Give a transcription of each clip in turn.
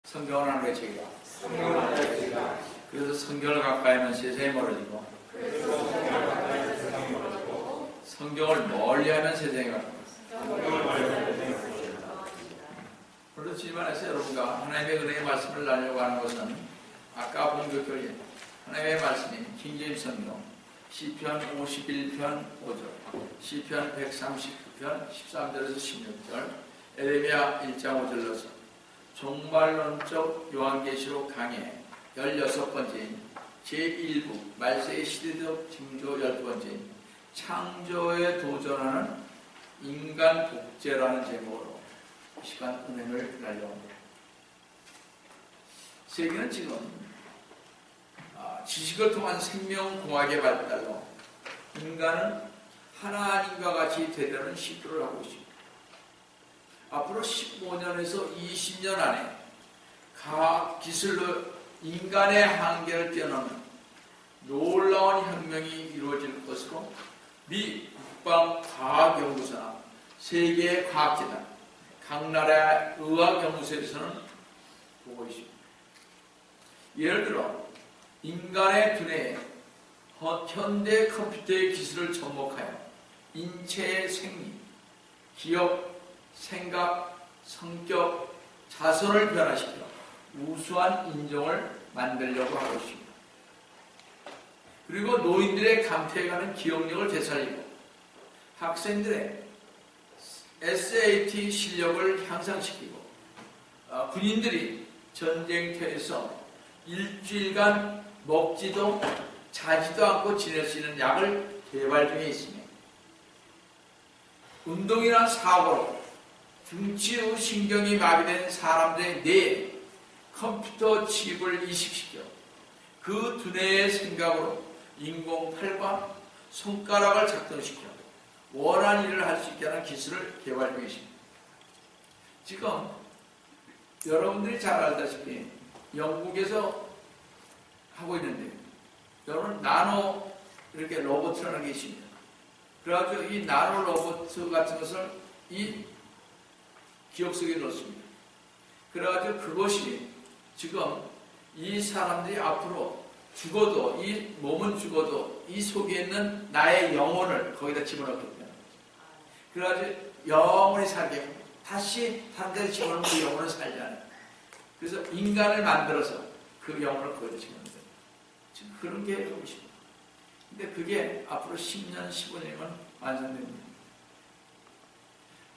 성경을 하나의 책이다. 그래서 성경을 가까이 하면 세상이 멀어지고, 성경을 멀리하면 세상이 가까워. 오늘도 주님안에서 여러분과 하나님의 은혜의 말씀을 나누려고 하는 것은 아까 본 교리 하나님의 말씀인 킹제임스 성경 시편 51편 5절, 시편 139편 13절에서 16절, 에레미야 1장 5절 넣어서 종말론적 요한계시록 강해 16번째인 제1부 말세의 시대적 징조 12번째인 창조에 도전하는 인간 복제라는 제목으로 이 시간 은혜를 나누려합니다. 세계는 지금 지식을 통한 생명공학의 발달로 인간은 하나님과 같이 되려는 시도를 하고 있습니다. 앞으로 15년에서 20년 안에 과학 기술로 인간의 한계를 뛰어넘는 놀라운 혁명이 이루어질 것으로 미 국방과학연구소나 세계 과학재단, 각 나라의 의학연구소에서는 보고 있습니다. 예를 들어 인간의 두뇌에 현대 컴퓨터의 기술을 접목하여 인체의 생리, 기억, 생각, 성격, 자손을 변화시켜 우수한 인종을 만들려고 하고 있습니다. 그리고 노인들의 감퇴해가는 기억력을 되살리고 학생들의 SAT 실력을 향상시키고 군인들이 전쟁터에서 일주일간 먹지도 자지도 않고 지낼 수 있는 약을 개발 중에 있으며 운동이나 사고로 등치 후 신경이 마비된 사람들의 뇌에 컴퓨터 칩을 이식시켜 그 두뇌의 생각으로 인공팔과 손가락을 작동시켜 원하는 일을 할 수 있게 하는 기술을 개발 중에 있습니다. 지금 여러분들이 잘 알다시피 영국에서 하고 있는데 여러분 나노 이렇게 로봇이라는 게 있습니다. 그래가지고 이 나노 로봇 같은 것을 이 기억 속에 넣습니다. 그래가지고 그것이 지금 이 사람들이 앞으로 죽어도 이 몸은 죽어도 이 속에 있는 나의 영혼을 거기다 집어넣기 때문에 그래가지고 영원히 살게 하고 다시 사람들이 집어넣는 그 영혼을 살지 않아요. 그래서 인간을 만들어서 그 영혼을 거기다 집어넣는 거예요. 지금 그런 게 하고 있습니다. 근데 그게 앞으로 10년, 15년이면 완성됩니다.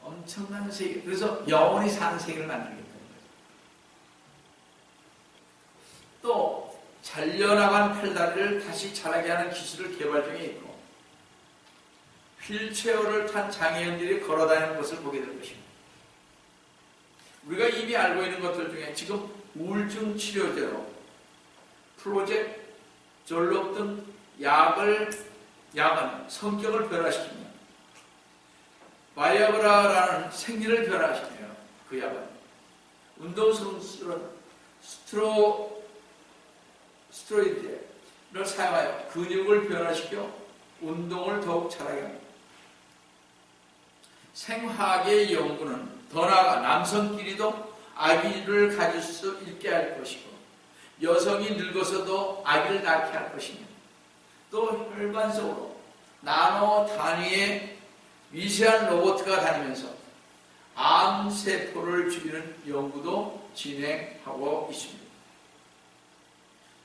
엄청난 세계, 그래서 영원히 사는 세계를 만들겠다는 거죠. 또 잘려나간 팔다리를 다시 자라게 하는 기술을 개발 중에 있고 휠체어를 탄 장애인들이 걸어다니는 것을 보게 될 것입니다. 우리가 이미 알고 있는 것들 중에 지금 우울증 치료제로 프로젝트 졸록 등 약은 성격을 변화시킵니다. 바이아그라라는 생리를 변화시켜요. 그 약은 운동스러운 스테로이드를 사용하여 근육을 변화시켜 운동을 더욱 잘하게 합니다. 생화학의 연구는 더 나아가 남성끼리도 아기를 가질 수 있게 할 것이고 여성이 늙어서도 아기를 낳게 할 것이며 또 혈관 속으로 나노 단위의 미세한 로봇가 다니면서 암세포를 죽이는 연구도 진행하고 있습니다.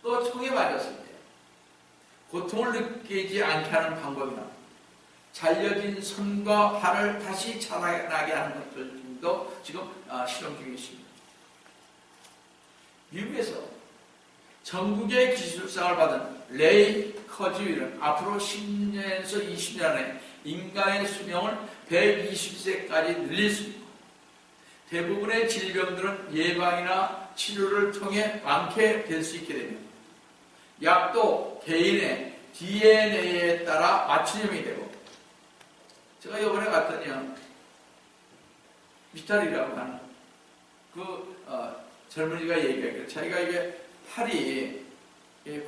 또 총에 맞았을 때 고통을 느끼지 않게 하는 방법이나 잘려진 손과 발을 다시 자라나게 하는 것들 등도 지금 실험 중에 있습니다. 미국에서 전국의 기술상을 받은 레이 커즈윌은 앞으로 10년에서 20년 안에 인간의 수명을 120세까지 늘릴 수 있고 대부분의 질병들은 예방이나 치료를 통해 완쾌될 수 있게 됩니다. 약도 개인의 DNA에 따라 맞춤형이 되고 제가 이번에 갔더니요 미탈이라고 하는 젊은이가 얘기하기를 자기가 이게 팔이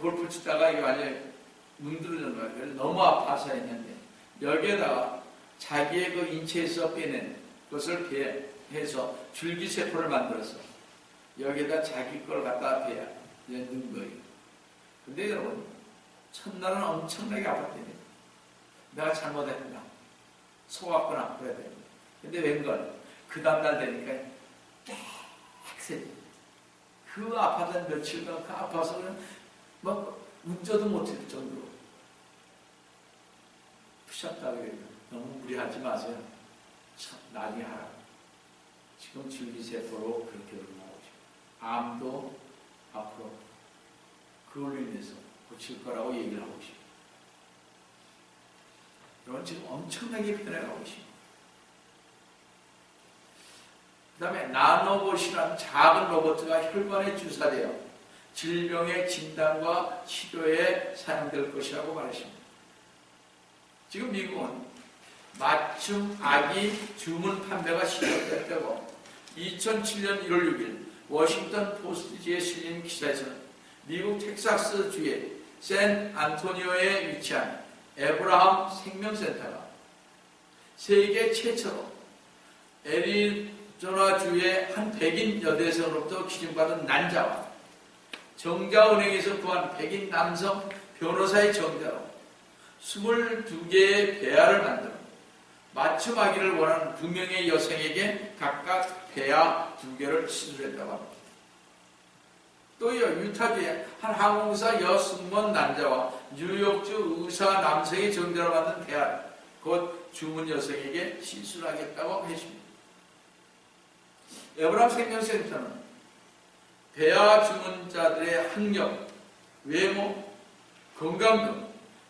골프 치다가 이게 완전히 문드러진 거예요. 그래서 너무 아파서 했는데 여기에다가 자기의 그 인체에서 빼낸 것을 해서 줄기세포를 만들어서 여기에다 자기 걸 갖다 대야 넣는 거예요. 근데 여러분, 첫날은 엄청나게 아팠대요. 내가 잘못했구나, 속았구나 그래야 돼요. 근데 웬걸 그 다음날 되니까 빡세지. 그 아팠던 며칠간 그 아파서 그냥 막 운전도 못할 정도로 푸셨다 그래요. 너무 무리하지 마세요. 참 나중에 하라. 지금 줄기세포로 그렇게 올라오고 싶어요. 암도 앞으로 그걸로 인해서 고칠 거라고 얘기를 하고 싶어요. 여러분 지금 엄청나게 변해가고 있습니다. 그 다음에 나노봇이라는 작은 로봇가 혈관에 주사되어 질병의 진단과 치료에 사용될 것이라고 말했습니다. 지금 미국은 맞춤 아기 주문 판매가 시작됐다고 2007년 1월 6일 워싱턴 포스트지에 실린 기사에서는 미국 텍사스주의 샌 안토니오에 위치한 에브라함 생명센터가 세계 최초로 애리조나주의 한 백인 여대생으로부터 기증받은 난자와 정자은행에서 구한 백인 남성 변호사의 정자로 22개의 배아를 만들어 맞춤 아기를 원하는 2명의 여성에게 각각 배아 2개를 시술했다고 합니다. 또요, 유타주의 한 항공사 여승무원 남자와 뉴욕주 의사 남성의 정자로 만든 배아를 곧 주문 여성에게 시술하겠다고 했습니다. 에브라함 생명센터는 배아 주문자들의 학력, 외모, 건강 등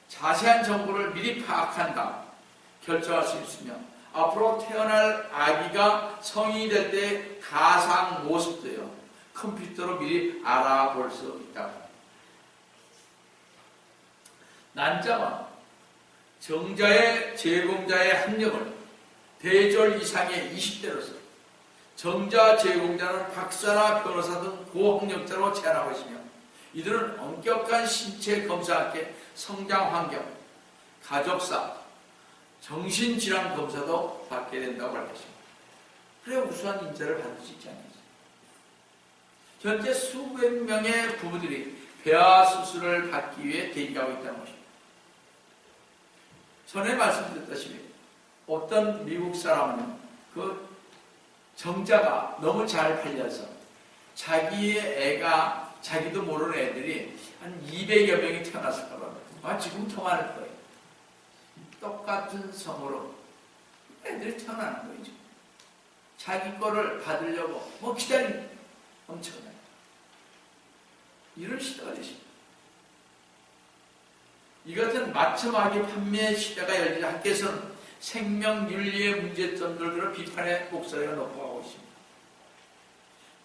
자세한 정보를 미리 파악한 다음 결정할 수 있으며 앞으로 태어날 아기가 성인이 될 때 가상 모습도요 컴퓨터로 미리 알아볼 수 있다고 합니다. 난자와 정자의 제공자의 학력을 대졸 이상의 20대로서 정자 제공자는 박사나 변호사 등 고학력자로 제한하고 있으며 이들은 엄격한 신체 검사와 함께 성장 환경, 가족사, 정신질환 검사도 받게 된다고 밝혔습니다. 그래 우수한 인재를 받을 수 있지 않겠습니까? 현재 수백 명의 부부들이 배아 수술을 받기 위해 대기하고 있다는 것입니다. 전에 말씀드렸다시피 어떤 미국 사람은 그 정자가 너무 잘 팔려서 자기의 애가 자기도 모르는 애들이 한 200여 명이 태어났을 거라고. 지금 더 많을 거예요. 똑같은 성으로 애들이 태어나는 거죠. 자기 거를 받으려고 기다리는 엄청나요. 이런 시대가 되십니다. 이것은 맞춤아기 판매 시대가 열리자 학계에서는 생명윤리의 문제점들을 비판의 목소리가 높아가고 있습니다.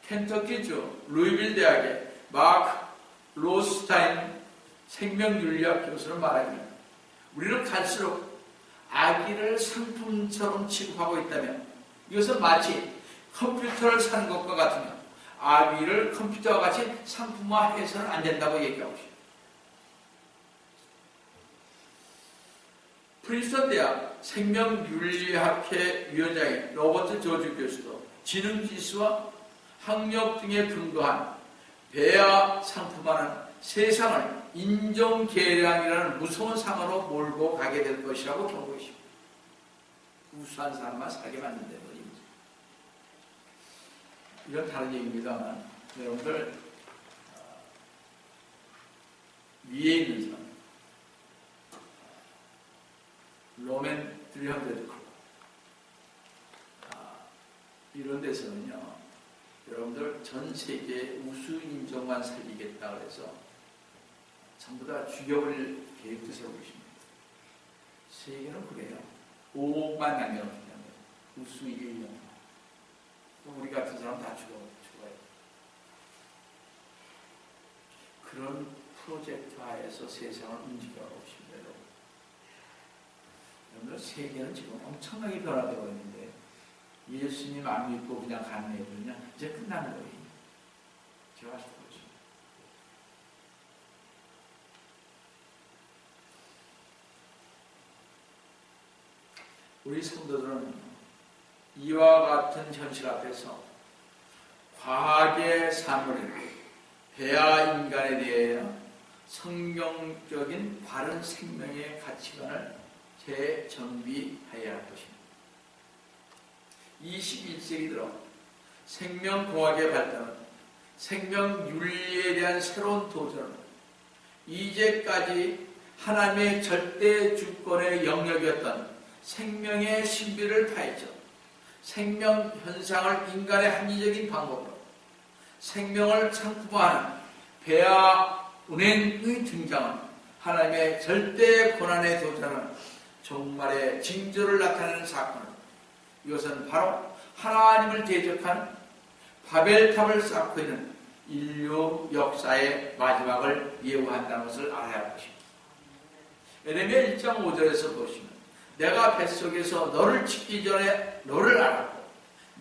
켄터키주 루이빌 대학의 마크 로스타인 생명윤리학 교수는 말합니다. 우리는 갈수록 아기를 상품처럼 취급하고 있다면 이것은 마치 컴퓨터를 사는 것과 같으며 아기를 컴퓨터와 같이 상품화해서는 안 된다고 얘기하고 있습니다. 프린스턴 대학 생명윤리학회 위원장인 로버트 조지 교수도 지능지수와 학력 등에 근거한 배아 상품화는 세상을 인종계량이라는 무서운 상으로 몰고 가게 될 것이라고 경고해 있습니다. 우수한 사람만 살게 만든다는 거죠. 이건 다른 얘기입니다만 여러분들 위에 있는 사람 로맨 300 클럽 이런 데서는요 여러분들 전 세계 우수 인종만 살리겠다 그래서 전부 다 죽여버릴 계획도 세우고 있습니다. 세계는 그래요. 5억만 남겨놓기 때문에 우수 1명 또 우리 같은 사람 다 죽어요. 그런 프로젝트 하에서 세상을 움직여가고 있습니다. 여러분들 세계는 지금 엄청나게 변화되고 있는데 예수님 안 믿고 그냥 가는 애들은요 이제 끝나는 거예요. 제가 아시죠? 우리 성도들은 이와 같은 현실 앞에서 과학의 산물인 배아 인간에 대하여 성경적인 바른 생명의 가치관을 재정비해야 할 것입니다. 21세기 들어 생명공학의 발전은 생명윤리에 대한 새로운 도전은 이제까지 하나님의 절대 주권의 영역이었던 생명의 신비를 파헤쳐 생명 현상을 인간의 합리적인 방법으로 생명을 상품화하는 배아 운행의 등장은 하나님의 절대 고난에 도전하는 종말의 징조를 나타내는 사건은 이것은 바로 하나님을 대적한 바벨탑을 쌓고 있는 인류 역사의 마지막을 예고한다는 것을 알아야 할 것입니다. 에레미야 1장 5절에서 보시면 내가 뱃속에서 너를 짓기 전에 너를 알았고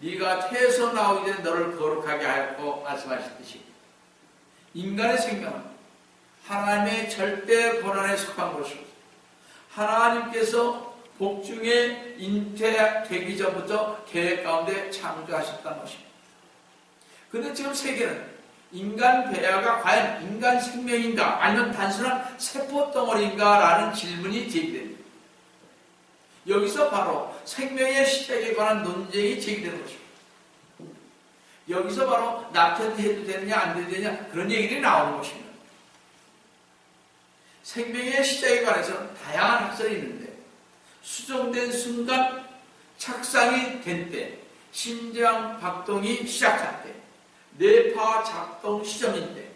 네가 태에서 나오기 전에 너를 거룩하게 하였고 말씀하셨듯이 인간의 생명은 하나님의 절대 권한에 속한 것이고 하나님께서 복중에 잉태되기 전부터 계획 가운데 창조하셨다는 것입니다. 그런데 지금 세계는 인간 배아가 과연 인간 생명인가 아니면 단순한 세포덩어리인가 라는 질문이 제기됩니다. 여기서 바로 생명의 시작에 관한 논쟁이 제기되는 것입니다. 여기서 바로 낙태도 해도 되느냐 안 해도 되느냐 그런 얘기들이 나오는 것입니다. 생명의 시작에 관해서는 다양한 학설이 있는데 수정된 순간 착상이 된 때 심장 박동이 시작할 때 뇌파 작동 시점인 때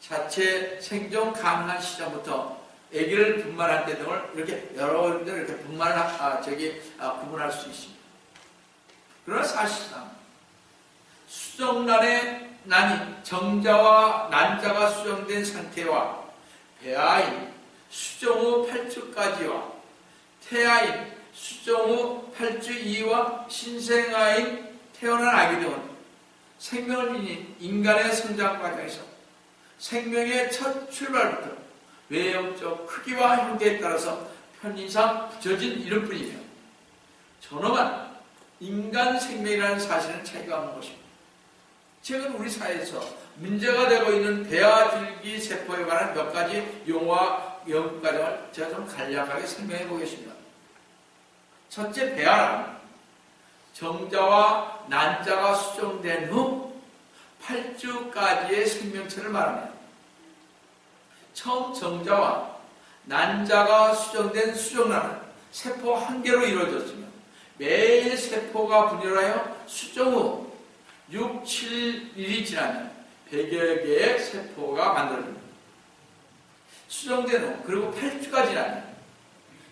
자체 생존 가능한 시점부터 아기를 분만할 때 등을 이렇게 여러 군데 이렇게 분만을 구분할 수 있습니다. 그러나 사실상 수정란의 난이 정자와 난자가 수정된 상태와 배아인 수정 후 8주까지와 태아인 수정 후 8주 이후와 신생아인 태어난 아기 등은 생명을 지닌 인간의 성장 과정에서 생명의 첫 출발부터 외형적 크기와 형태에 따라서 편의상 붙여진 이름뿐이며 존엄한 인간 생명이라는 사실은 차이가 없는 것입니다. 최근 우리 사회에서 문제가 되고 있는 배아줄기 세포에 관한 몇 가지 용어와 연구 과정을 제가 좀 간략하게 설명해 보겠습니다. 첫째, 배아란 정자와 난자가 수정된 후 8주까지의 생명체를 말합니다. 처음 정자와 난자가 수정된 수정란은 세포 한 개로 이루어졌으며 매일 세포가 분열하여 수정 후 6, 7일이 지나면 100여 개의 세포가 만들어집니다. 수정된 후 그리고 8주가 지나면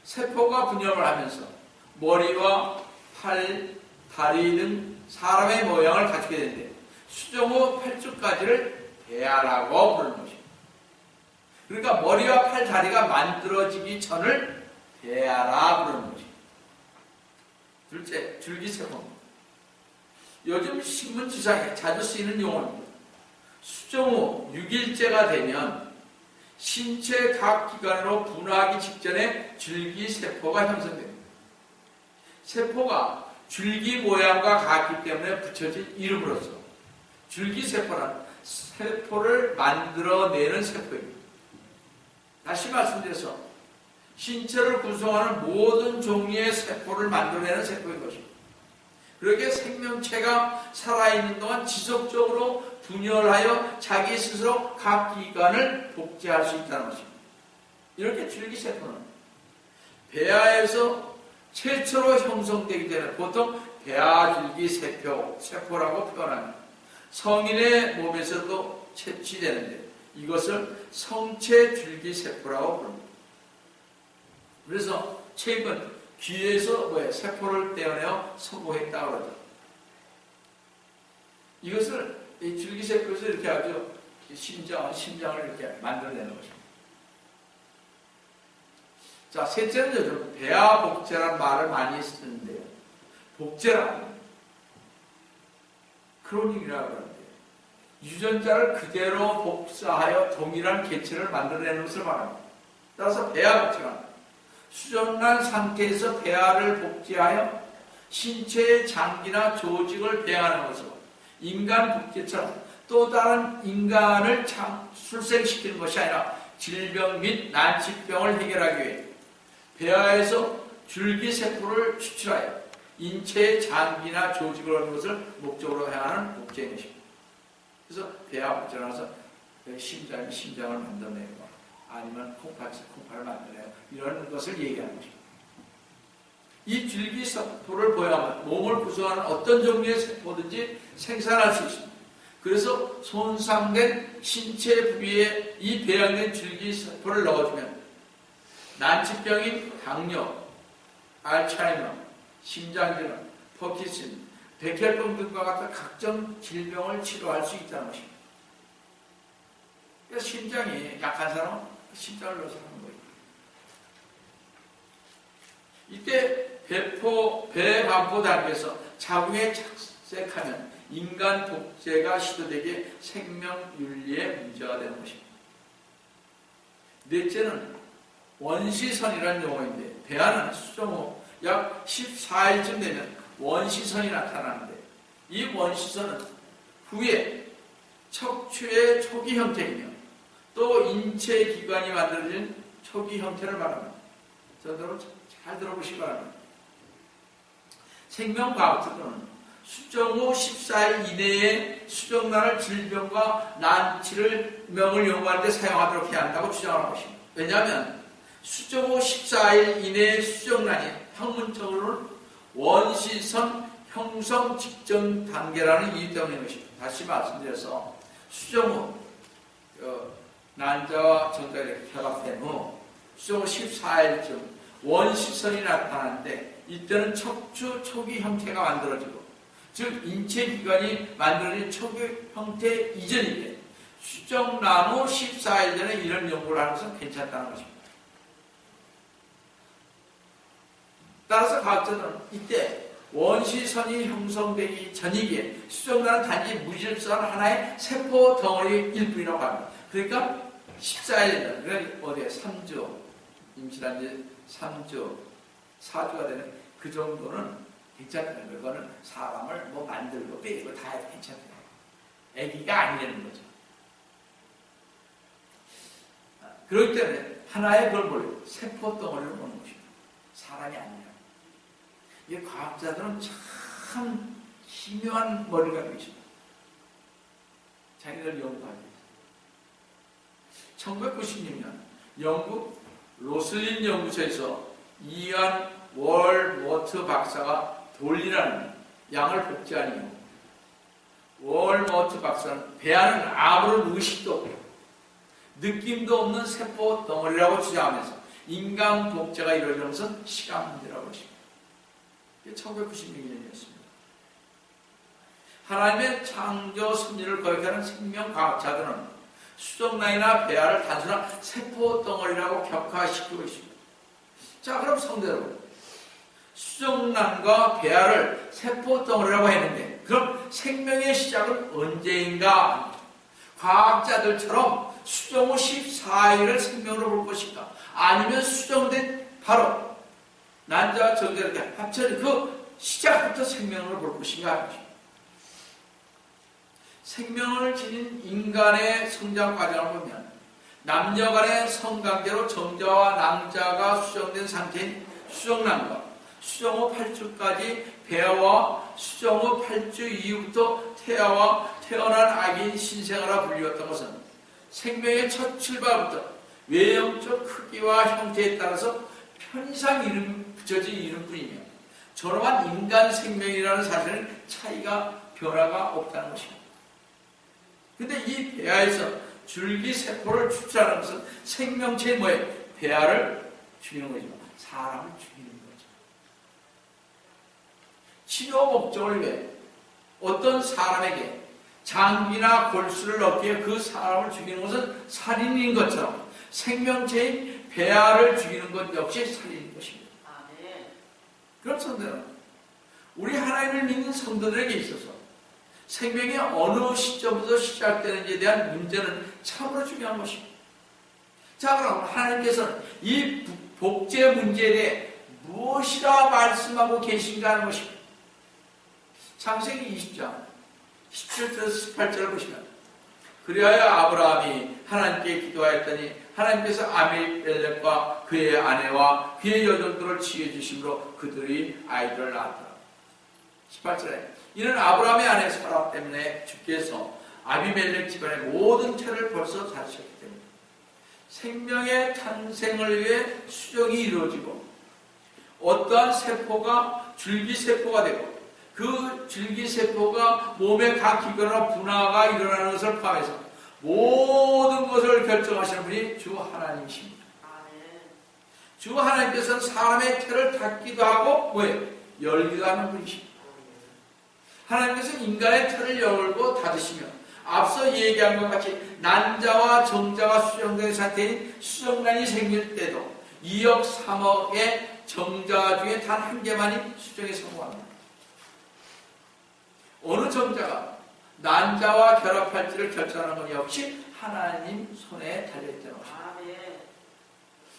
세포가 분열을 하면서 머리와 팔, 다리 등 사람의 모양을 갖추게 되는데 수정 후 8주까지를 배아라고 부르는 것입니다. 그러니까 머리와 팔, 다리가 만들어지기 전을 배아라 부르는 것입니다. 둘째, 줄기세포입니다. 요즘 신문지상에 자주 쓰이는 용어입니다. 수정 후 6일째가 되면 신체 각 기관으로 분화하기 직전에 줄기세포가 형성됩니다. 세포가 줄기 모양과 같기 때문에 붙여진 이름으로서 줄기세포란 세포를 만들어내는 세포입니다. 다시 말씀드려서 신체를 구성하는 모든 종류의 세포를 만들어내는 세포인 것입니다. 그렇게 생명체가 살아있는 동안 지속적으로 분열하여 자기 스스로 각 기관을 복제할 수 있다는 것입니다. 이렇게 줄기세포는 배아에서 최초로 형성되기 때문에 보통 배아줄기세포라고 표현합니다. 성인의 몸에서도 채취되는데 이것을 성체줄기세포라고 부릅니다. 그래서 최근 귀에서 세포를 떼어내어 성공했다고 그러죠. 이것을 이 줄기세포에서 이렇게 아주 심장을 이렇게 만들어내는 것입니다. 자, 셋째는 요즘 배아 복제라는 말을 많이 쓰는데요. 복제란 크로닝이라고 하는데 유전자를 그대로 복사하여 동일한 개체를 만들어내는 것을 말합니다. 따라서 배아 복제란 수정난 상태에서 배아를 복제하여 신체의 장기나 조직을 배양하는 것으로 인간 복제처럼 또 다른 인간을 출생시키는 것이 아니라 질병 및 난치병을 해결하기 위해 폐하에서 줄기세포를 추출하여 인체의 장기나 조직을 얻는 것을 목적으로 향하는 복제인 것입니다. 그래서 폐하 복제를 해서 심장을 만들어내고 아니면 콩팥을 만들어내고 이런 것을 얘기하는 것입니다. 이 줄기세포를 보여하면 몸을 구성하는 어떤 종류의 세포든지 생산할 수 있습니다. 그래서 손상된 신체 부위에 이 배양된 줄기세포를 넣어주면 난치병인 당뇨, 알츠하이머, 심장질환, 퍼킨슨, 백혈병 등과 같은 각종 질병을 치료할 수 있다는 것입니다. 그래서 심장이 약한 사람은 심장을 넣어서 하는 거예요. 이때 배반포 단계에서 자궁에 착색하면 인간 복제가 시도되기에 생명윤리에 문제가 되는 것입니다. 넷째는 원시선이라는 용어인데 배아는 수정 후 약 14일쯤 되면 원시선이 나타나는데 이 원시선은 후에 척추의 초기 형태이며 또 인체 기관이 만들어진 초기 형태를 말합니다. 저도 잘 들어보시기 바랍니다. 생명과학적으로는 수정 후 14일 이내에 수정란을 질병과 난치를 명을 연구할 때 사용하도록 해야 한다고 주장하는 것입니다. 왜냐하면 수정 후 14일 이내의 수정란이 학문적으로는 원시선 형성 직전 단계라는 이유 때문인 것입니다. 다시 말씀드려서 수정 후 난자와 정자가 이렇게 결합된 후 수정 후 14일쯤 원시선이 나타나는데 이때는 척추 초기 형태가 만들어지고 즉 인체기관이 만들어진 초기 형태 이전인데 수정란 후 14일 전에 이런 연구를 하는 것은 괜찮다는 것입니다. 따라서 과학자들은 이때 원시선이 형성되기 전이기에 수정란은 단지 무질서한 하나의 세포 덩어리일 뿐이라고 합니다. 그러니까 14일, 그러니까 어디에 3주, 임신한 지 3주, 4주가 되는 그 정도는 괜찮다는 거예요. 그거는 사람을 뭐 만들고 빼고 다 해도 괜찮아요. 아기가 아니라는 거죠. 그렇기 때문에 하나의 그걸 뭐예요? 세포 덩어리를 보는 것입니다. 사람이 아니라. 이 과학자들은 참 기묘한 머리를 갖고 있습니다. 자기들 연구하기 위해서. 1996년 영국 로슬린 연구소에서 이안 월머트 박사가 돌리라는 양을 복제한 이후 월머트 박사는 배아는 아무런 의식도 없고 느낌도 없는 세포 덩어리라고 주장하면서 인간 복제가 이루어지는 것은 시간 문제라고 하십니다. 1996년이었습니다. 하나님의 창조 섭리를 거역하는 생명과학자들은 수정란이나 배아를 단순한 세포 덩어리라고 격화시키고 있습니다. 자, 그럼 성도 여러분, 수정란과 배아를 세포 덩어리라고 했는데 그럼 생명의 시작은 언제인가? 과학자들처럼 수정 후 14일을 생명으로 볼 것인가? 아니면 수정된 바로 난자와 정자가 이렇게 합쳐진 그 시작부터 생명으로 볼 것인가? 생명을 지닌 인간의 성장 과정을 보면 남녀 간의 성관계로 정자와 낭자가 수정된 상태인 수정란과 수정 후 8주까지 배아와 수정 후 8주 이후부터 태아와 태어난 아기인 신생아라 불리웠던 것은 생명의 첫 출발부터 외형적 크기와 형태에 따라서 편의상 이름 붙여진 이름뿐이며 저러한 인간 생명이라는 사실은 차이가 변화가 없다는 것입니다. 근데 이 배아에서 줄기세포를 추출하는 것은 생명체의 뭐예요? 배아를 죽이는 거지만 사람을 죽이는 거죠. 치료 목적을 위해 어떤 사람에게 장기나 골수를 넣기 위해 그 사람을 죽이는 것은 살인인 것처럼 생명체인 배아를 죽이는 것 역시 살인인 것입니다. 그럼 성도는 우리 하나님을 믿는 성도들에게 있어서 생명이 어느 시점부터 시작되는지에 대한 문제는 참으로 중요한 것입니다. 자, 그럼 하나님께서는 이 복제 문제에 대해 무엇이라 말씀하고 계신가 하는 것입니다. 창세기 20장 17절에서 18절을 보시면 그리하여 아브라함이 하나님께 기도하였더니 하나님께서 아비멜렉과 그의 아내와 그의 여종들을 치유해 주심으로 그들이 아이들을 낳았더라. 18절에 이는 아브라함의 아내 사라 때문에 주께서 아비멜렉 집안의 모든 채를 벌써 다루셨기 때문에 생명의 탄생을 위해 수정이 이루어지고 어떠한 세포가 줄기세포가 되고 그 줄기세포가 몸의 각 기관으로 분화가 일어나는 것을 포함해서 모든 것을 결정하시는 분이 주 하나님이십니다. 주 하나님께서는 사람의 태를 닫기도 하고 뭐예요? 열기도 하는 분이십니다. 하나님께서는 인간의 태를 열고 닫으시며 앞서 얘기한 것 같이 난자와 정자가 수정된 상태인 수정란이 생길 때도 2억 3억의 정자 중에 단 한 개만이 수정에 성공합니다. 어느 정자가 난자와 결합할지를 결정하는 것 역시 하나님 손에 달려있다는 것입니다.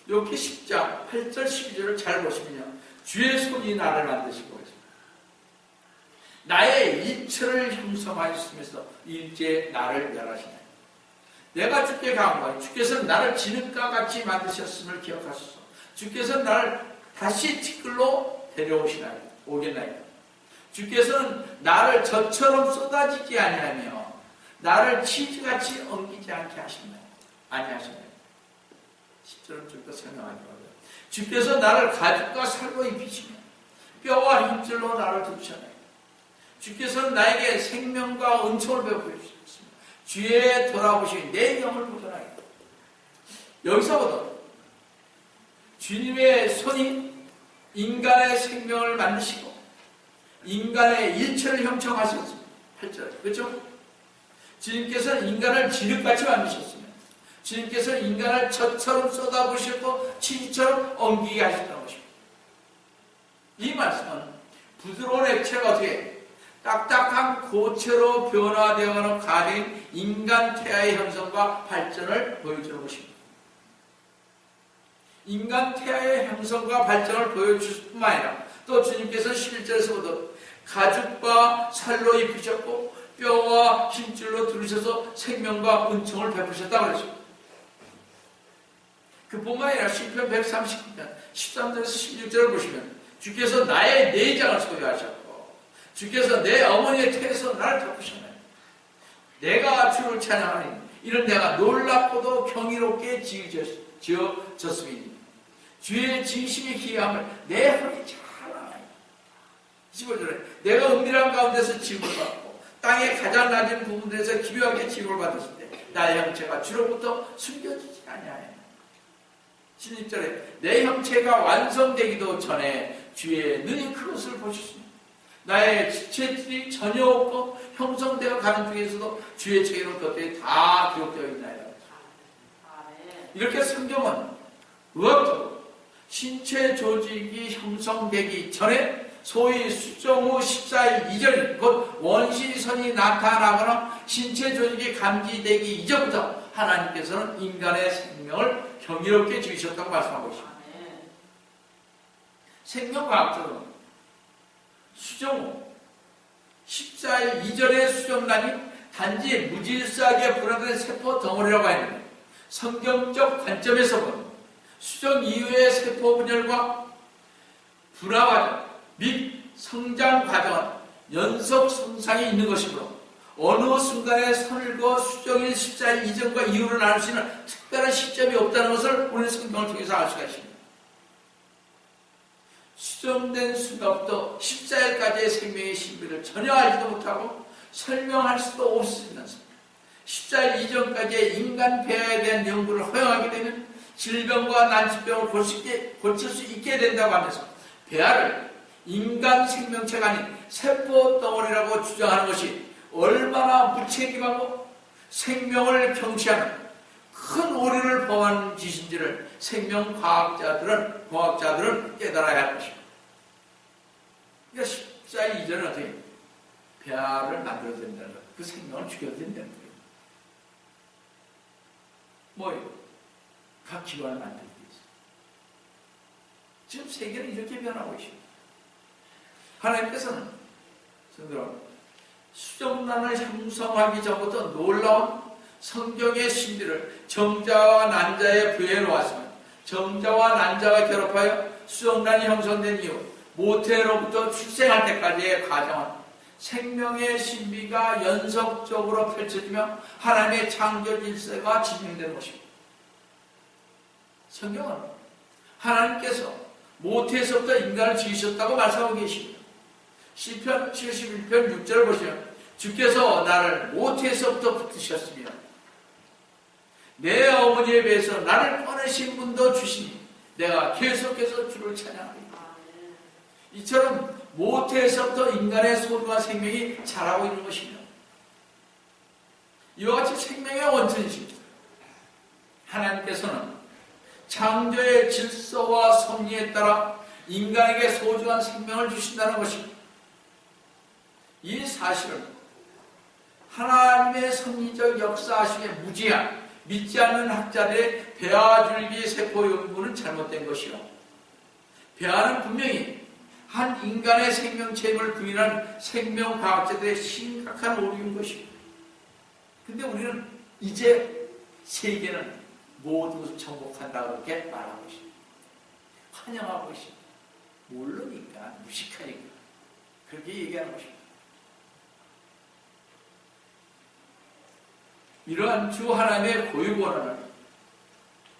이렇게 10장 8절 12절을 잘 보시면요, 주의 손이 나를 만드시고 있습니다. 나의 일체를 형성하셨으면서 일제에 나를 멸하시나요? 내가 주께 강구하니 주께서는 나를 진흙과 같이 만드셨음을 기억하소서. 주께서는 나를 다시 티끌로 데려오시나요? 오겠나요? 주께서는 나를 젖처럼 쏟아지지 아니하며 나를 치즈같이 엉키지 않게 하시나요? 아니하시나요? 10절은 좀 더 설명하기로하고요. 주께서 나를 가죽과 살로 입히시며 뼈와 힘줄로 나를 덮으셨나요? 주께서는 나에게 생명과 은총을 베푸셨습니다. 주의 돌아보시니 내 영을 보존하겠다. 여기서부터 주님의 손이 인간의 생명을 만드시고 인간의 일체를 형성하셨습니다. 8절. 그렇죠? 주님께서는 인간을 진흙같이 만드셨습니다. 주님께서는 인간을 젖처럼 쏟아부으셨고 치즈처럼 엉기게 하셨다는 것입니다. 이 말씀은 부드러운 액체가 어떻게 딱딱한 고체로 변화되어가는 과정인 인간 태아의 형성과 발전을 보여주는 것입니다. 인간 태아의 형성과 발전을 보여주실 뿐만 아니라 또 주님께서 11절에서부터 가죽과 살로 입히셨고 뼈와 힘줄로 두르셔서 생명과 은총을 베푸셨다고 그랬습니다. 그뿐만 아니라 시편 139편 13절에서 16절을 보시면 주께서 나의 내장을 소유하셨고 주께서 내 어머니의 태에서 나를 덮으셨나요? 내가 주를 찬양하니 이는 내가 놀랍고도 경이롭게 지어졌음이니 주의 진심의 기함을 내 손이 잘 알아요. 15절에 내가 은밀한 가운데서 지음을 받고 땅의 가장 낮은 부분들에서 기묘하게 지음을 받았을 때 나의 형체가 주로부터 숨겨지지 아니하여 16절에 내 형체가 완성되기도 전에 주의 눈이 그것을 보셨습니다. 나의 지체들이 전혀 없고 형성되어 가는 중에서도 주의 책으로 곁에 다 기록되어 있나이다. 이렇게 성경은 의학적으로 신체 조직이 형성되기 전에 소위 수정 후 14일 이전, 곧 원시선이 나타나거나 신체 조직이 감지되기 이전부터 하나님께서는 인간의 생명을 경이롭게 지으셨다고 말씀하고 있습니다. 생명과학적으로 수정 후 14일 이전의 수정란이 단지 무질서하게 분화된 세포 덩어리라고 했는데 성경적 관점에서 보면 수정 이후의 세포 분열과 분화 과정 및 성장 과정은 연속 손상이 있는 것이므로 어느 순간에 선거 수정일 14일 이전과 이후를 나눌 수 있는 특별한 시점이 없다는 것을 오늘 성경을 통해서 알 수가 있습니다. 수정된 순간부터 14일까지의 생명의 신비를 전혀 알지도 못하고 설명할 수도 없으면서 14일 이전까지의 인간 폐하에 대한 연구를 허용하게 되면 질병과 난치병을 고칠 수 있게 된다고 하면서 폐하를 인간 생명체가 아닌 세포 덩어리라고 주장하는 것이 얼마나 무책임하고 생명을 경시하는 큰 오류를 범한 짓인지를 공학자들은 깨달아야 할 것입니다. 그러니까 14일 이전에 어떻게 폐하를 만들어야 된다는 거예요. 그 생명을 죽여야 된다는 거예요. 뭐예요? 각 기관을 만들기 위해서. 지금 세계는 이렇게 변하고 있습니다. 하나님께서는 성도로 수정란을 형성하기 전부터 놀라운 성경의 신비를 정자와 난자의 부여해 놓았으면 정자와 난자가 결합하여 수정란이 형성된 이후 모태로부터 출생할 때까지의 과정은 생명의 신비가 연속적으로 펼쳐지며 하나님의 창조 질서가 진행되는 것입니다. 성경은 하나님께서 모태에서부터 인간을 지으셨다고 말씀하고 계십니다. 시편 71편 6절을 보시면 주께서 나를 모태에서부터 붙드셨으며 내 어머니에 비해서 나를 꺼내신 분도 주시니 내가 계속해서 주를 찬양하리라. 이처럼 모태에서부터 인간의 소중한 생명이 자라고 있는 것이며 이와 같이 생명의 원천이십니다. 하나님께서는 창조의 질서와 섭리에 따라 인간에게 소중한 생명을 주신다는 것입니다. 이 사실은 하나님의 섭리적 역사하심에 무지한 믿지 않는 학자들의 배아줄기 세포 연구는 잘못된 것이요. 배아는 분명히 한 인간의 생명체임을 부인한 생명과학자들의 심각한 오류인 것입니다. 근데 우리는 이제 세계는 모두 정복한다고 그렇게 말하고 있습니다. 환영하고 있습니다. 모르니까, 무식하니까 그렇게 얘기하는 것입니다. 이러한 주 하나님의 고유 권한을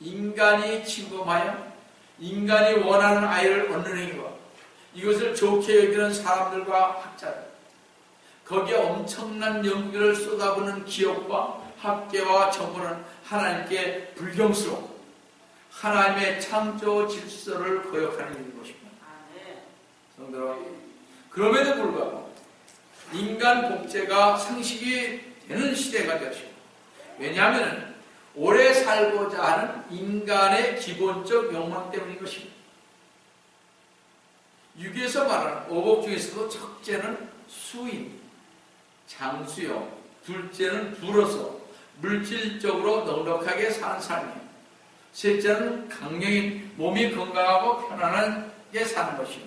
인간이 침범하여 인간이 원하는 아이를 얻는 행위와 이것을 좋게 여기는 사람들과 학자들, 거기에 엄청난 연구를 쏟아부는 기업과 학계와 정부는 하나님께 불경스러워 하나님의 창조 질서를 거역하는 일인 것입니다. 성도 여러분, 그럼에도 불구하고 인간 복제가 상식이 되는 시대가 되었습니다. 왜냐하면 오래 살고자 하는 인간의 기본적 욕망 때문인 것입니다. 유기에서 말하는 오복 중에서도 첫째는 수인, 장수요, 둘째는 부로서 물질적으로 넉넉하게 사는 삶이에요. 셋째는 강령인, 몸이 건강하고 편안하게 사는 것이요.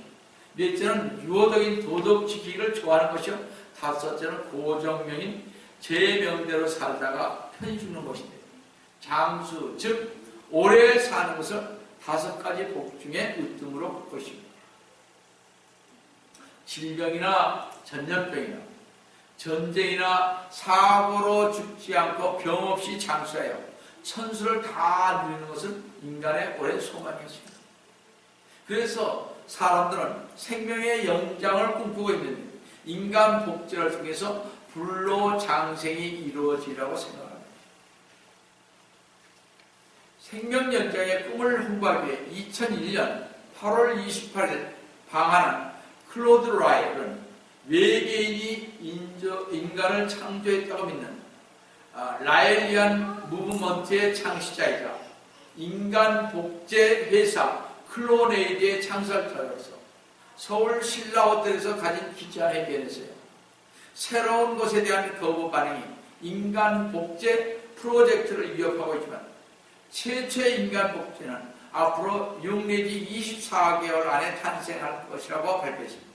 넷째는 유호적인 도덕 지키기를 좋아하는 것이요. 다섯째는 고정명인, 제 명대로 살다가 편히 죽는 것인데, 장수, 즉 오래 사는 것을 5가지 복 중에 으뜸으로 볼 것입니다. 질병이나 전염병이나 전쟁이나 사고로 죽지 않고 병 없이 장수하여 천수를 다 누리는 것은 인간의 오랜 소망이었습니다. 그래서 사람들은 생명의 영장을 꿈꾸고 있는데 인간 복제를 통해서 불로장생이 이루어지라고 생각합니다. 생명연장의 꿈을 홍보하기 위해 2001년 8월 28일 방한한 클로드 라이언은 외계인이 인간을 창조했다고 믿는 라엘리안 무브먼트의 창시자이자 인간 복제 회사 클로네이드의 창설자로서 서울 신라호텔에서 가진 기자회견에서요. 새로운 것에 대한 거부 반응이 인간 복제 프로젝트를 위협하고 있지만 최초의 인간 복제는 앞으로 6 내지 24개월 안에 탄생할 것이라고 발표했습니다.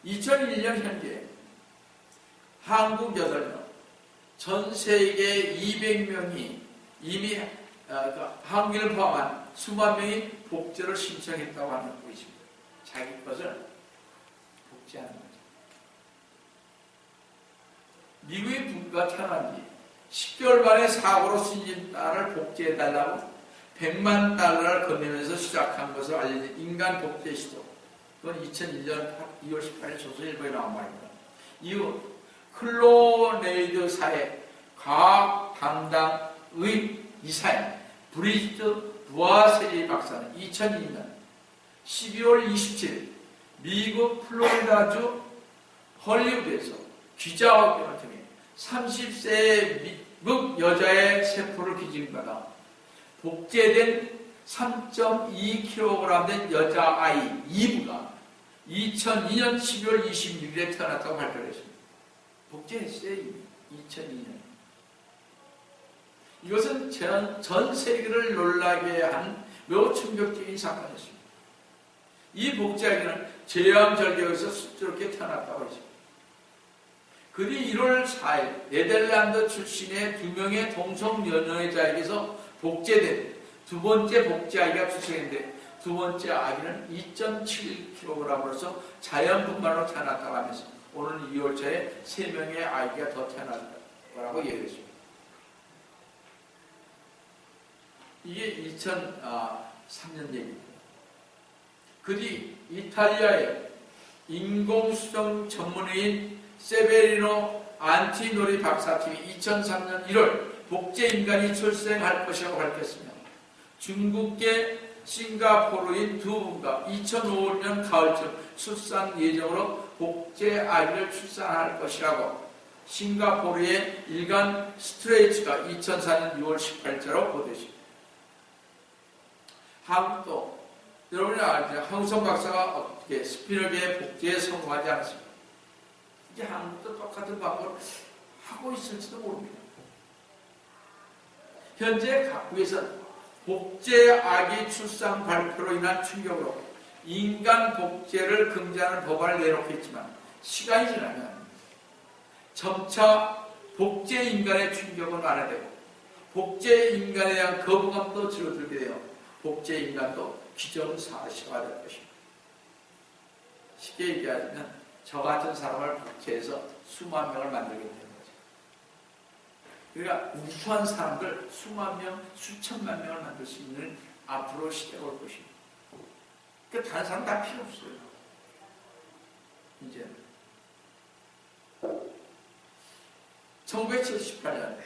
2001년 현재 한국 8명, 전 세계 200명이 이미 한국인을 포함한 수만 명이 복제를 신청했다고 하는 것입니다. 자기 것을 복제하는 거죠. 미국의 국가 태어난 지 10개월 만에 사고로 숨진 딸을 복제해달라고 100만 달러를 건네면서 시작한 것으로 알려진 인간 복제 시도. 그건 2001년 2월 18일 조선일보에 나온 말입니다. 이후 클로네이드사의 과학 담당의 이사인 브리지트 부아세리 박사는 2002년 12월 27일 미국 플로리다주 헐리우드에서 기자회견을 통해 30세의 미국 여자의 세포를 기증받아 복제된 3.2kg 된 여자아이 이브가 2002년 12월 26일에 태어났다고 발표했습니다. 복제했어요. 2002년. 이것은 전 세계를 놀라게 한 매우 충격적인 사건이었습니다. 이 복제아기는 제왕절개에서 쑥스럽게 태어났다고 했습니다. 그들이 1월 4일 네덜란드 출신의 2명의 동성 연애자에게서 복제된 두 번째 복제아기가 출생했는데 두 번째 아기는 2.7kg으로서 자연 분만으로 태어났다고 하면서 오늘 2월차에 3명의 아기가 더 태어났다고 얘기했습니다. 이게 2003년 얘기입니다. 그뒤 이탈리아의 인공수정 전문의인 세베리노 안티노리 박사팀이 2003년 1월 복제인간이 출생할 것이라고 밝혔으며 중국계 싱가포르인 두 분과 2005년 가을쯤 출산 예정으로 복제 아기를 출산할 것이라고 싱가포르의 일간 스트레이츠가 2004년 6월 18일자로 보도했습니다. 한국도 여러분이 알죠? 황우성 박사가 어떻게 스피너계의 복제에 성공하지 않았습니다. 이제 한국도 똑같은 방법을 하고 있을지도 모릅니다. 현재 각국에서는 복제 아기 출산 발표로 인한 충격으로 인간 복제를 금지하는 법안을 내놓고 있지만 시간이 지나면 점차 복제 인간의 충격은 완화되고 복제 인간에 대한 거부감도 줄어들게 되어 복제 인간도 기정사실화 될 것입니다. 쉽게 얘기하면 저 같은 사람을 복제해서 수만 명을 만들게 되는 거죠. 그러니까 우수한 사람들 수만 명, 수천만 명을 만들 수 있는 앞으로 시대가 올 것입니다. 그러니까 다른 사람 다 필요 없어요. 이제 1978년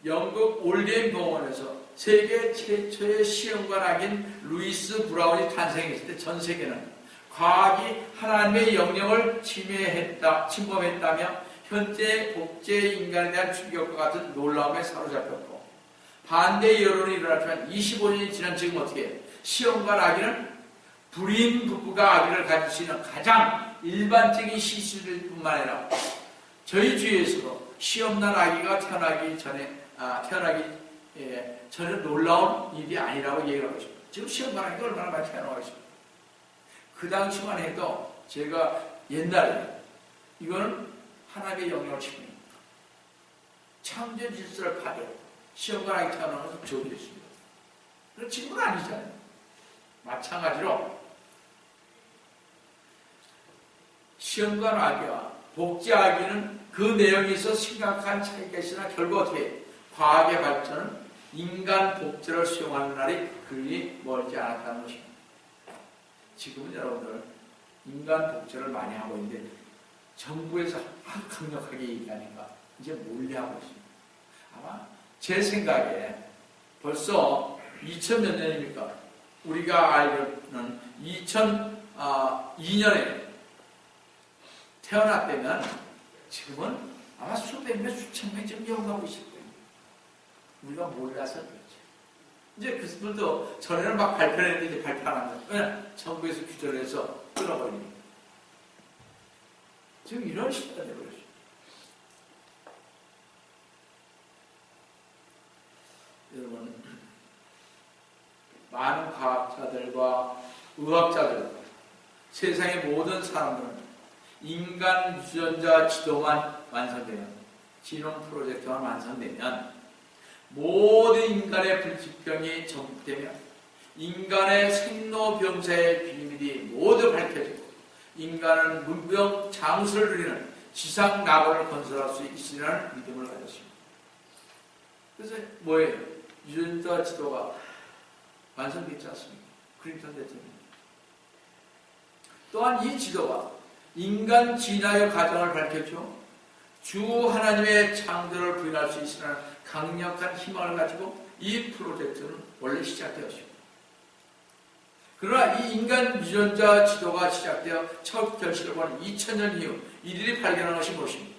영국 올덴 병원에서 세계 최초의 시험관 악인 루이스 브라운이 탄생했을 때 전 세계는 과학이 하나님의 영역을 침범했다며 현재 복제 인간에 대한 충격과 같은 놀라움에 사로잡혔고 반대 여론이 일어났지만 25년이 지난 지금 어떻게 시험관 아기는 불임 부부가 아기를 가질 수 있는 가장 일반적인 시술일 뿐만 아니라 저희 주위에서도 시험난 아기가 태어나기 전에 전혀 놀라운 일이 아니라고 얘기하고 있습니다. 지금 시험관 아기가 얼마나 많이 태어나고 있습니다. 그 당시만 해도 제가 옛날에 이거는 하나님의 영역을 침입니다. 창조 질서를 파괴하고 시험관 아기 태어나는 것은 저기였습니다. 그런 지금은 아니잖아요. 마찬가지로 시험관 아기와 복제 아기는 그 내용에 있어 심각한 차이가 있으나 결국 어떻게 과학의 발전은 인간 복제를 수용하는 날이 그리 멀지 않았다는 것입니다. 지금은 여러분들 인간 복제를 많이 하고 있는데 정부에서 아주 강력하게 얘기하니까 이제 몰래하고 있습니다. 아마 제 생각에 벌써 2000몇 년입니까? 우리가 알기로는 2002년에 태어났다면 지금은 아마 수백 명, 수천 명 지금 영하고 있을 거예요. 우리가 몰라서 그렇죠. 이제 그분도 전에는 막 발표했는데 이제 발표 안 한다. 왜냐? 정부에서 규제를 해서 끊어버립니다. 지금 이런 시대가 되어버렸어요. 여러분, 많은 과학자들과 의학자들과 세상의 모든 사람들은 인간 유전자 지도만 완성되면, 지놈 프로젝트만 완성되면 모든 인간의 불치병이 정복되며 인간의 생로병사의 비밀이 모두 밝혀지고 인간은 문명 장수를 누리는 지상 낙원을 건설할 수 있으리라는 믿음을 가졌습니다. 그래서 뭐예요? 유전자 지도가 완성되지 않습니까? 클린턴 대통령. 또한 이 지도가 인간 진화의 과정을 밝혔죠. 주 하나님의 창조를 부인할 수 있으라는 강력한 희망을 가지고 이 프로젝트는 원래 시작되었습니다. 그러나 이 인간 유전자 지도가 시작되어 첫 결실을 본 2000년 이후 이들이 발견한 것이 무엇입니까?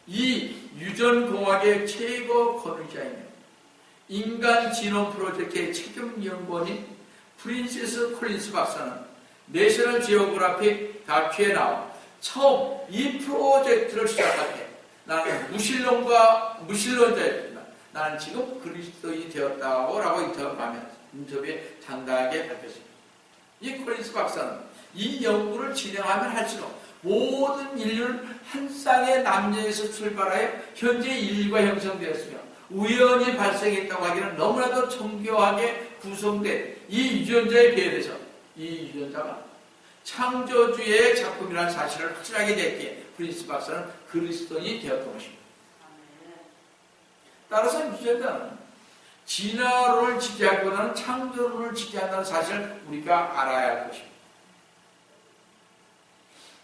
이 유전공학의 최고 권위자이며 인간 지놈 프로젝트의 책임 연구원인 프린세스 콜린스 박사는 내셔널 지오그래픽 다큐에 나와 처음 이 프로젝트를 시작할 때 나는 무신론자였지만 나는 지금 그리스도인이 되었다고 라고 인터뷰에 당당하게 밝혔습니다. 이 콜린스 박사는 이 연구를 진행하면 할수록 모든 인류는 한 쌍의 남녀에서 출발하여 현재 인류가 형성되었으며 우연히 발생했다고 하기는 너무나도 정교하게 구성된 이 유전자에 비해서 이 유전자가 창조주의 작품이라는 사실을 확실하게 됐기에 프린스 박사는 그리스도인이 되었던 것입니다. 따라서 유전자는 진화론을 지지하기보다는 창조론을 지지한다는 사실을 우리가 알아야 할 것입니다.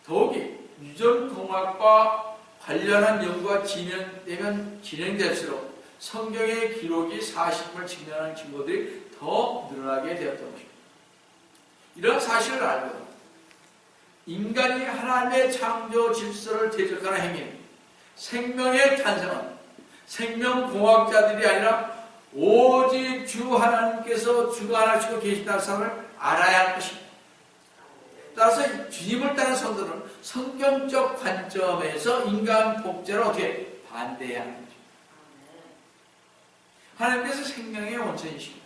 더욱이 유전공학과 관련한 연구가 진행될수록 성경의 기록이 사실임을 증명하는 증거들이 더 늘어나게 되었던 것입니다. 이런 사실을 알고 인간이 하나님의 창조 질서를 대적하는 행위, 생명의 탄생은 생명공학자들이 아니라 오직 주 하나님께서 주관하시고 계신다는 사실을 알아야 할 것입니다. 따라서 주님을 따르는 성도는 성경적 관점에서 인간 복제를 어떻게 반대해야 하는 거죠. 하나님께서 생명의 원천이십니다.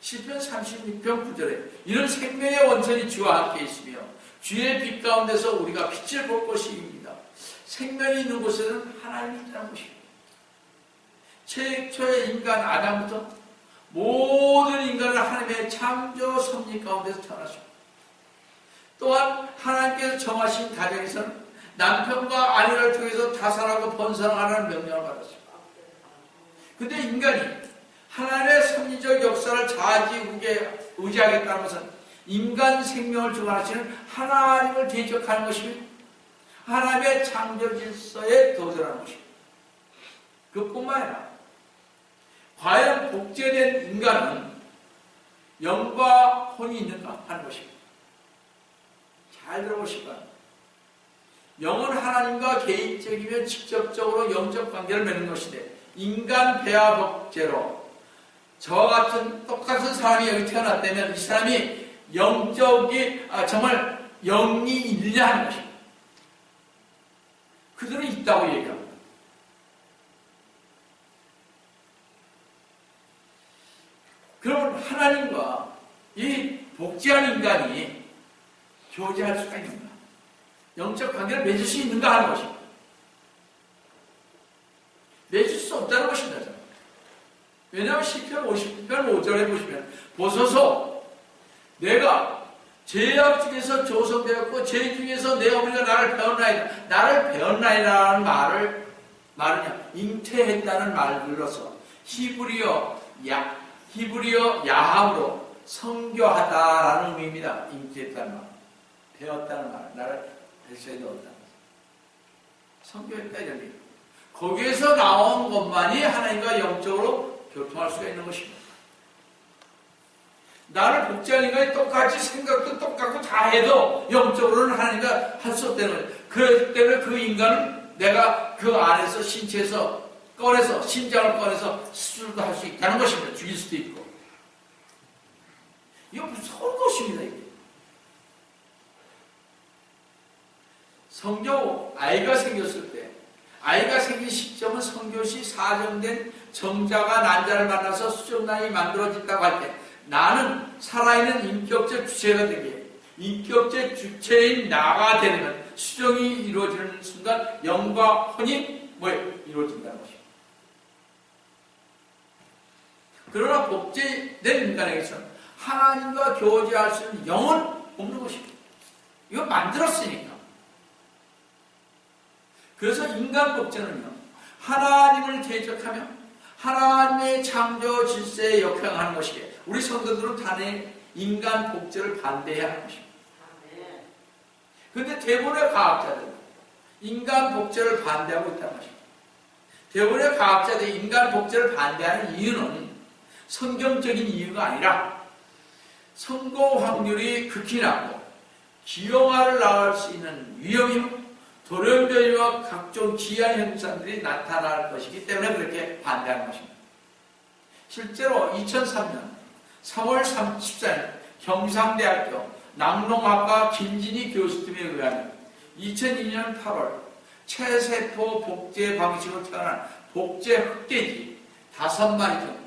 시편 36편 9절에 이런 생명의 원천이 주와 함께 있으며 주의 빛 가운데서 우리가 빛을 볼 것입니다. 생명이 있는 곳에는 하나님이 있다는 것입니다. 최초의 인간 아담부터 모든 인간을 하나님의 창조 섭리 가운데서 태어났습니다. 또한 하나님께서 정하신 가정에서는 남편과 아내를 통해서 다산하고 번성하라는 명령을 받았습니다. 근데 인간이 하나님의 섭리적 역사를 좌지우지에 의지하겠다는 것은 인간 생명을 주관하시는 하나님을 대적하는 것이며 하나님의 창조 질서에 도전하는 것입니다. 그뿐만 아니라 과연 복제된 인간은 영과 혼이 있는가 하는 것입니다. 잘 들어보시기 바랍니다. 영은 하나님과 개인적이며 직접적으로 영적 관계를 맺는 것인데 인간 배아 복제로 저와 같은 똑같은 사람이 여기 태어났다면 이 사람이 정말 영이 있느냐 하는 것입니다. 그들은 있다고 얘기합니다. 그러면 하나님과 이 복제한 인간이 교제할 수가 있는가? 영적 관계를 맺을 수 있는가 하는 것입니다. 맺을 수 없다는 것입니다. 왜냐하면 시편 50편 5절에 보시면 보소서 내가 죄악 중에서 조성되었고 죄 중에서 내 어머니가 나를 배웠나이다. 나를 배웠나이다라는 말은요 잉태했다는 말들로서 히브리어 야함으로 성교하다라는 의미입니다. 잉태했다는 말, 배웠다는 말, 나를 뱃속에 넣었다는 말, 성교했다 이런 의미. 거기에서 나온 것만이 하나님과 영적으로 교통할 수가 있는 것입니다. 나를 복제한 인간이 똑같이 생각도 똑같고 다 해도 영적으로는 하나님과 할 수 없다는 거예요. 그렇기 때문에 그 인간은 내가 그 안에서 신체에서 꺼내서 심장을 꺼내서 수술도 할 수 있다는 것입니다. 죽일 수도 있고. 이거 무서운 것입니다. 이게. 성경 아이가 생겼을 때 아이가 생긴 시점은 성교시 사정된 정자가 난자를 만나서 수정란이 만들어진다고 할 때 나는 살아있는 인격적 주체가 되기에 인격적 주체인 나가 되려면 수정이 이루어지는 순간 영과 혼이 이루어진다는 것입니다. 그러나 복제된 인간에게서는 하나님과 교제할 수 있는 영은 없는 것입니다. 이거 만들었으니까. 그래서 인간 복제는요, 하나님을 대적하며 하나님의 창조 질서에 역행하는 것이기에 우리 성도들은 단에 인간 복제를 반대해야 하는 것입니다. 그런데 대부분의 과학자들은 인간 복제를 반대하고 있다는 것입니다. 대부분의 과학자들이 인간 복제를 반대하는 이유는 성경적인 이유가 아니라 성공 확률이 극히 낮고 기형아를 낳을 수 있는 위험이요 돌연변이와 각종 기한 현상들이 나타날 것이기 때문에 그렇게 반대하는 것입니다. 실제로 2003년 3월 14일 경상대학교 낙농학과 김진희 교수팀에 의하면 2002년 8월 체세포 복제 방식으로 태어난 복제 흑돼지 5마리 중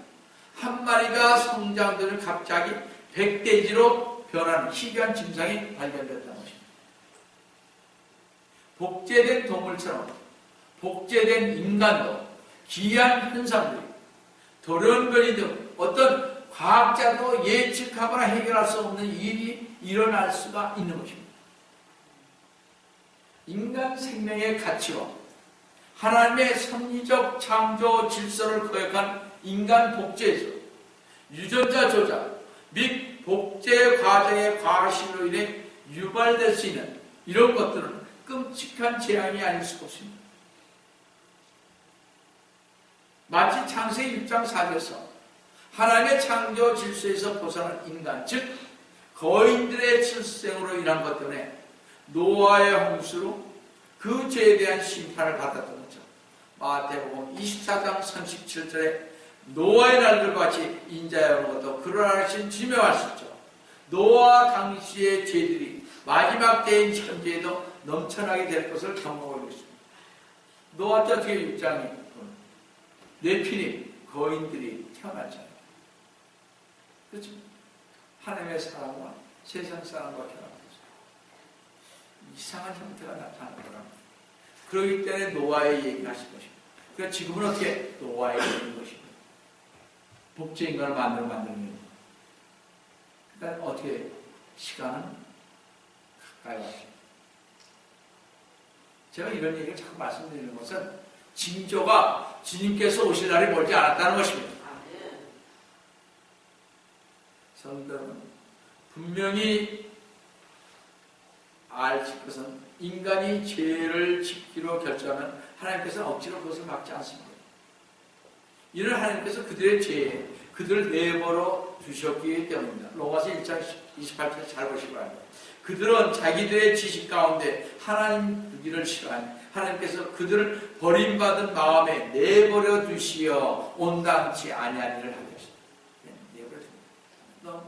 한 마리가 성장되는 갑자기 백돼지로 변하는 희귀한 증상이 발견됐다는 것입니다. 복제된 동물처럼 복제된 인간도 기이한 현상들이 돌연변이 등 어떤 과학자도 예측하거나 해결할 수 없는 일이 일어날 수가 있는 것입니다. 인간 생명의 가치와 하나님의 섭리적 창조 질서를 거역한 인간 복제에서 유전자 조작 및 복제 과정의 과실로 인해 유발될 수 있는 이런 것들은 끔찍한 재앙이 아닐 수가 없습니다. 마치 창세기 6장 4절에서 하나님의 창조 질서에서 벗어난 인간, 즉 거인들의 출생으로 인한 것 때문에 노아의 홍수로 그 죄에 대한 심판을 받았던 것처럼 마태복음 24장 37절에 노아의 날들과 같이 인자에 오는 것도 그러하신 주님의 말씀이죠. 노아 당시의 죄들이 마지막 때인 현재에도 넘쳐나게 될 것을 경고하고 있습니다. 노아 때 어떻게 6장이 네피림 거인들이 태어났잖아요. 그렇죠? 하나님의 사람과 세상 사람과 결합해서 이상한 형태가 나타나는 거랍니다. 그러기 때문에 노아의 얘기를 하신 것입니다. 그러니까 지금은 어떻게 노아의 얘기인 것입니다. 복제 인간을 만드는 겁니다. 그러니까 어떻게 시간은 가까이 왔습니다. 제가 이런 얘기를 자꾸 말씀드리는 것은 징조가 주님께서 오실 날이 멀지 않았다는 것입니다. 성도는 분명히 알 것은 인간이 죄를 짓기로 결정하면 하나님께서는 억지로 그것을 막지 않습니다. 이는 하나님께서 그들의 죄에 그들을 내버려 두셨기 때문입니다. 로마서 1장 28절 잘 보시기 바랍니다. 그들은 자기들의 지식 가운데 하나님 두기를 싫어하니 하나님께서 그들을 버림받은 마음에 내버려 두시어 온당치 아니한 일을 하게 하셨다. 내버려 둡니다. 너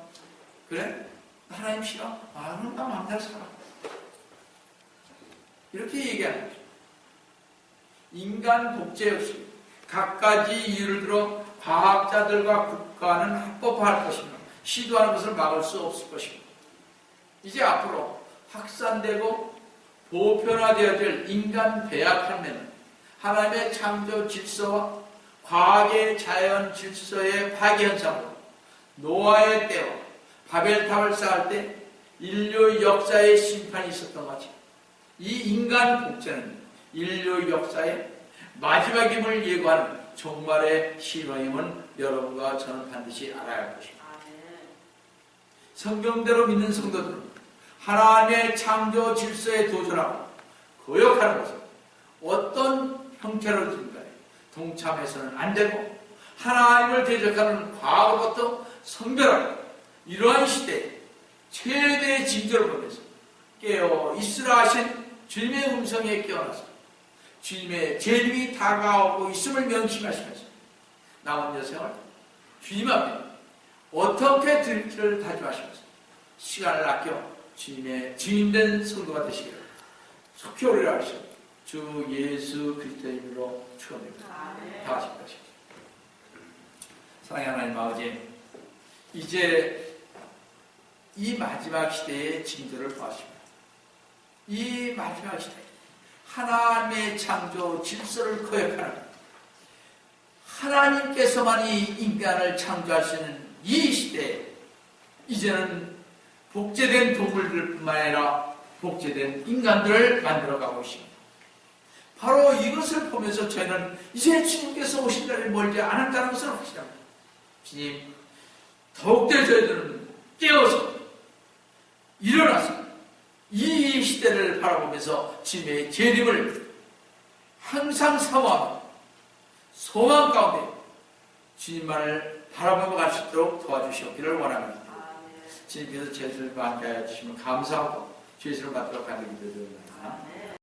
그래? 하나님 싫어? 아, 그럼 나 마음대로 살아. 이렇게 얘기하는 거죠. 인간 복제 역시 갖가지 이유를 들어 과학자들과 국가는 합법화할 것입니다. 시도하는 것을 막을 수 없을 것입니다. 이제 앞으로 확산되고 보편화되어야 될 인간 배악 혁명은 하나님의 창조 질서와 과학의 자연 질서의 파괴 현상으로 노아의 때와 바벨탑을 쌓을 때 인류 역사의 심판이 있었던 것이 이 인간 복제는 인류 역사의 마지막임을 예고하는 종말의 신앙임은 여러분과 저는 반드시 알아야 할 것입니다. 성경대로 믿는 성도들은 하나님의 창조 질서에 도전하고 거역하는 것은 어떤 형태로든 간에 동참해서는 안 되고 하나님을 대적하는 과거로부터 성별하고 이러한 시대에 최대의 징조를 보면서 깨어 있으라 하신 주님의 음성에 깨어나서 주님의 재림이 다가오고 있음을 명심하시면서 남은 여생을 주님 앞에 어떻게 드릴지를 다짐하시면서 시간을 아껴 주님의 증인된 성도가 되시기를 속히 오리라 하시오. 주 예수 그리스도의 이름으로 축원드립니다. 다 같이 하십시오. 사랑하는 하나님 아버지, 이제 이 마지막 시대의 징조를 보았습니다. 이 마지막 시대 하나님의 창조 질서를 거역하는 하나님께서만이 인간을 창조하시는 이 시대에 이제는 복제된 동물들뿐만 아니라 복제된 인간들을 만들어가고 있습니다. 바로 이것을 보면서 저희는 이제 주님께서 오신 날이 멀지 않았다는 것을 확신합니다. 주님, 더욱더 저희들은 깨어서 일어나서 이 시대를 바라보면서 주님의 재림을 항상 사모하며 소망 가운데 주님만을 바라보며 갈 수 있도록 도와주시옵기를 원합니다. 주님께서 제 예수를 함께하여 주시면 감사하고 주 예수를 받도록 하는 기도드립니다.